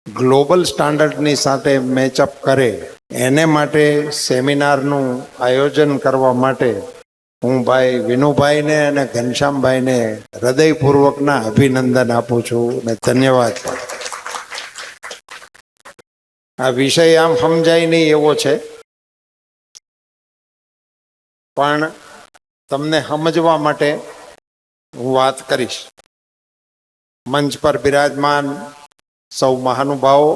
Global સ્ટાન્ડર્ડની સાથે મેચઅપ કરે એને માટે સેમિનારનું આયોજન કરવા માટે હું ભાઈ વિનુભાઈને અને ઘનશ્યામભાઈને હૃદયપૂર્વકના અભિનંદન આપું છું અને ધન્યવાદ. આ વિષય આમ સમજાય નહીં એવો છે, પણ તમને સમજવા માટે હું વાત કરીશ. મંચ પર બિરાજમાન સૌ મહાનુભાવો,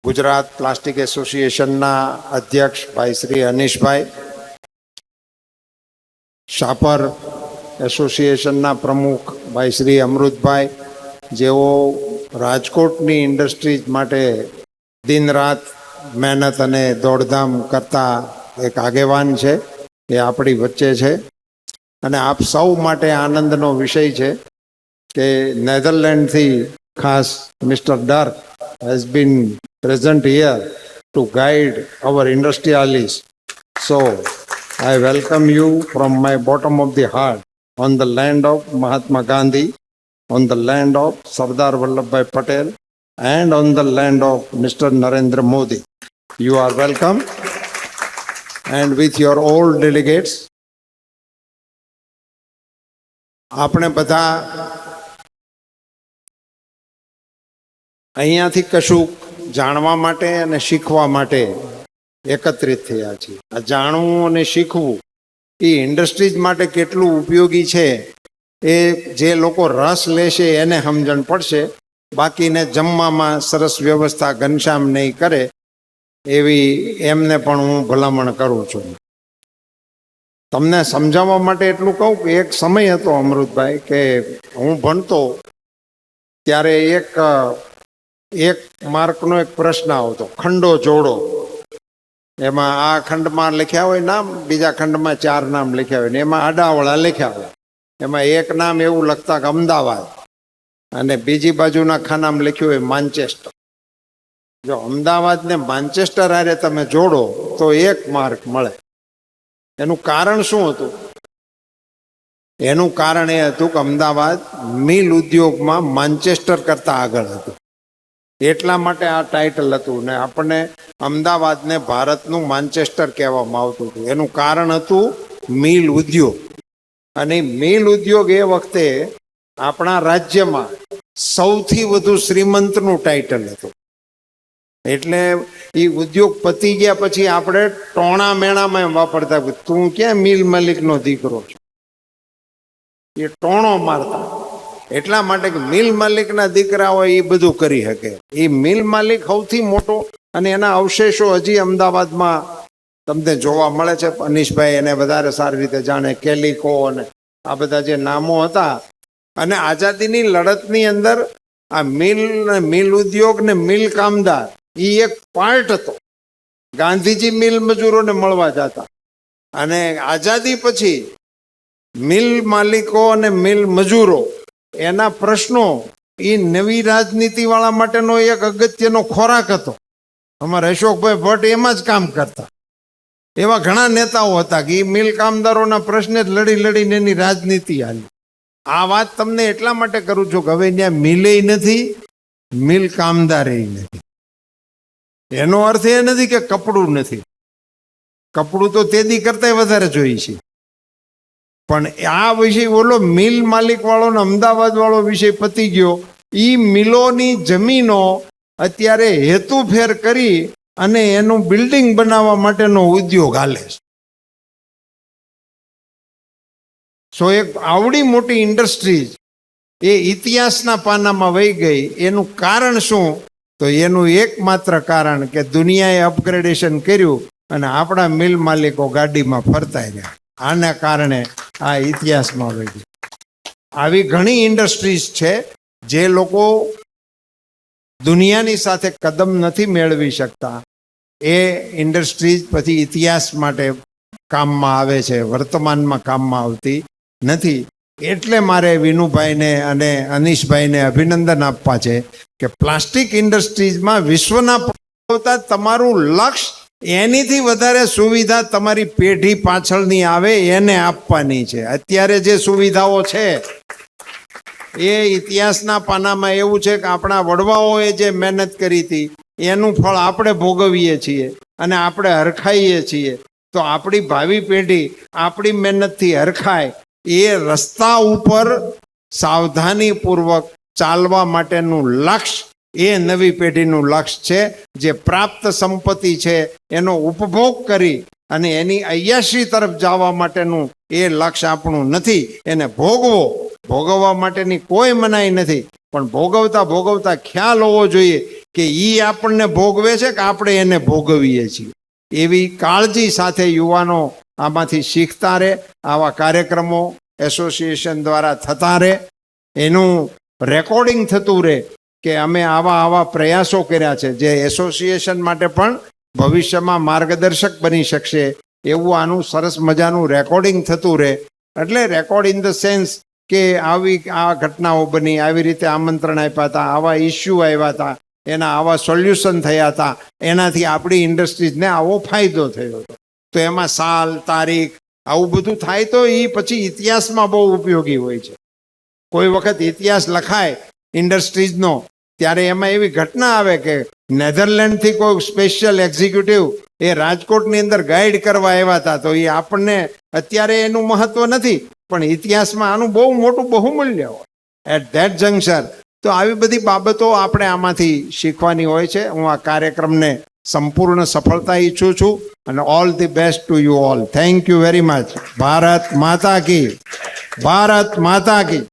ગુજરાત પ્લાસ્ટિક એસોસિએશનના અધ્યક્ષ ભાઈ શ્રી અનિશભાઈ, શાપર એસોસિએશનના પ્રમુખ ભાઈ શ્રી અમૃતભાઈ, જેઓ રાજકોટની ઇન્ડસ્ટ્રીઝ માટે દિન રાત મહેનત અને દોડધામ કરતા એક આગેવાન છે, એ આપણી વચ્ચે છે. અને આપ સૌ માટે આનંદનો વિષય છે કે નેધરલેન્ડથી ખાસ mister Dirk has been present here to guide our industrialist. So I welcome you from my bottom of the heart on the land of Mahatma Gandhi, on the land of Sardar Vallabhbhai Patel, and on the land of Mr. Narendra Modi. You are welcome. And with your all delegates, આપણે બધા અહીંયાથી કશુંક જાણવા માટે અને શીખવા માટે એકત્રિત થયા છીએ. આ જાણવું અને શીખવું એ ઇન્ડસ્ટ્રીઝ માટે કેટલું ઉપયોગી છે એ જે લોકો રસ લેશે એને સમજણ પડશે. બાકીને જમવામાં સરસ વ્યવસ્થા ઘનશ્યામ નહીં કરે એવી એમને પણ હું ભલામણ કરું છું. તમને સમજાવવા માટે એટલું કહું કે એક સમય હતો અમૃતભાઈ કે હું ભણતો ત્યારે એક માર્કનો એક પ્રશ્ન આવતો, ખંડો જોડો. એમાં આ ખંડમાં લખ્યા હોય નામ, બીજા ખંડમાં 4 નામ લખ્યા હોય ને એમાં આડાવળા લખ્યા હોય. એમાં એક નામ એવું લખતા કે અમદાવાદ અને બીજી બાજુના ખાનામાં લખ્યું હોય માન્ચેસ્ટર. જો અમદાવાદ ને માન્ચેસ્ટર હારે તમે જોડો તો 1 માર્ક મળે. એનું કારણ શું હતું? એનું કારણ એ હતું કે અમદાવાદ મિલ ઉદ્યોગમાં માન્ચેસ્ટર કરતા આગળ હતું, એટલા માટે આ ટાઇટલ હતું. ને આપણને અમદાવાદને ભારતનું માન્ચેસ્ટર કહેવામાં આવતું હતું. એનું કારણ હતું મિલ ઉદ્યોગ. અને મિલ ઉદ્યોગ એ વખતે આપણા રાજ્યમાં સૌથી વધુ શ્રીમંતનું ટાઇટલ હતું. એટલે એ ઉદ્યોગ પતી ગયા પછી આપણે ટોણા મેણામાં વાપરતા, તું ક્યાં મિલ માલિકનો દીકરો છો, એ ટોણો મારતા. એટલા માટે કે મિલ માલિકના દીકરા હોય એ બધું કરી શકે. એ મિલ માલિક સૌથી મોટો, અને એના અવશેષો હજી અમદાવાદમાં તમને જોવા મળે છે. અનિશભાઈ એને વધારે સારી રીતે જાણે, કેલિકો અને આ બધા જે નામો હતા. અને આઝાદીની લડતની અંદર આ મિલ ઉદ્યોગ ને મિલ કામદાર એ એક પાર્ટ હતો. ગાંધીજી મિલ મજૂરોને મળવા જતા, અને આઝાદી પછી મિલ માલિકો અને મિલ મજૂરો એના પ્રશ્નો એ નવી રાજનીતિ વાળા માટેનો એક અગત્યનો ખોરાક હતો. અમારા અશોકભાઈ ભટ્ટ એમાં જ કામ કરતા. એવા ઘણા નેતાઓ હતા કે એ મિલ કામદારોના પ્રશ્ને જ લડીને એની રાજનીતિ હાલી. આ વાત તમને એટલા માટે કરું છું કે હવે ત્યાં મિલે નથી, મિલ કામદારે નથી. એનો અર્થ એ નથી કે કપડું નથી, કપડું તો તેદી કરતા વધારે જોઈએ છે. પણ આ વિષય ઓલો મિલ માલિક વાળો ને અમદાવાદ વાળો વિષય પતી ગયો. એ મિલોની જમીનો અત્યારે હેતુફેર કરી અને એનું બિલ્ડિંગ બનાવવા માટેનો ઉદ્યોગ હાલે છે. સો એક આવડી મોટી ઇન્ડસ્ટ્રીઝ એ ઇતિહાસના પાનામાં વહી ગઈ. એનું કારણ શું? તો એનું એકમાત્ર કારણ કે દુનિયાએ અપગ્રેડેશન કર્યું અને આપણા મિલ માલિકો ગાડીમાં ફરતા ગયા. આના કારણે આ ઇતિહાસમાં વહી ગયું. આવી ઘણી ઇન્ડસ્ટ્રીઝ છે જે લોકો દુનિયાની સાથે કદમ નથી મેળવી શકતા. એ ઇન્ડસ્ટ્રીઝ પછી ઇતિહાસ માટે કામમાં આવે છે, વર્તમાનમાં કામમાં આવતી નથી. એટલે મારે વિનુભાઈને અને અનિશભાઈને અભિનંદન આપવા છે કે પ્લાસ્ટિક ઇન્ડસ્ટ્રીઝમાં વિશ્વના તમારું લક્ષ્ય એનીથી વધારે સુવિધા તમારી પેઢી પાછળની આવે એને આપવાની છે. અત્યારે જે સુવિધાઓ છે એ ઇતિહાસના પાનામાં એવું છે કે આપણા વડવાઓએ જે મહેનત કરી હતી એનું ફળ આપણે ભોગવીએ છીએ અને આપણે હરખાઈએ છીએ. તો આપણી ભાવિ પેઢી આપણી મહેનતથી હરખાય એ રસ્તા ઉપર સાવધાનીપૂર્વક ચાલવા માટેનું લક્ષ્ય એ નવી પેઢીનું લક્ષ્ય છે. જે પ્રાપ્ત સંપત્તિ છે એનો ઉપભોગ કરી અને એની અય્યાશી તરફ જવા માટેનું એ લક્ષ્ય આપણું નથી. એને ભોગવવા માટેની કોઈ મનાઈ નથી, પણ ભોગવતા ભોગવતા ખ્યાલ હોવો જોઈએ કે ઈ આપણને ભોગવે છે કે આપણે એને ભોગવીએ છીએ. એવી કાળજી સાથે યુવાનો આમાંથી શીખતા રહે. આવા કાર્યક્રમો એસોસિએશન દ્વારા થતા રહે, એનું રેકોર્ડિંગ થતું રહે કે અમે આવા પ્રયાસો કર્યા છે, જે એસોસિએશન માટે પણ ભવિષ્યમાં માર્ગદર્શક બની શકશે. એવું આનું સરસ મજાનું રેકોર્ડિંગ થતું રહે. એટલે રેકોર્ડ ઇન ધ સેન્સ કે આ ઘટનાઓ બની, આવી રીતે આમંત્રણ આપ્યા હતા, આવા ઇસ્યુ આવ્યા હતા, એના આવા સોલ્યુશન થયા હતા, એનાથી આપણી ઇન્ડસ્ટ્રીઝને આવો ફાયદો થયો હતો. તો એમાં સાલ તારીખ આવું બધું થાય તો એ પછી ઇતિહાસમાં બહુ ઉપયોગી હોય છે. કોઈ વખત ઇતિહાસ લખાય ઇન્ડસ્ટ્રીઝનો ત્યારે એમાં એવી ઘટના આવે કે નેધરલેન્ડથી કોઈ સ્પેશિયલ એક્ઝિક્યુટિવ એ રાજકોટની અંદર ગાઈડ કરવા આવ્યા હતા. તો એ આપણને અત્યારે એનું મહત્વ નથી, પણ ઇતિહાસમાં આનું બહુ મોટું બહુમૂલ્ય હોય એટ ધેટ જંકશન. તો આવી બધી બાબતો આપણે આમાંથી શીખવાની હોય છે. હું આ કાર્યક્રમને સંપૂર્ણ સફળતા ઈચ્છું છું અને all the best to you all. Thank you very much. Bharat માતા કી, ભારત માતા કી.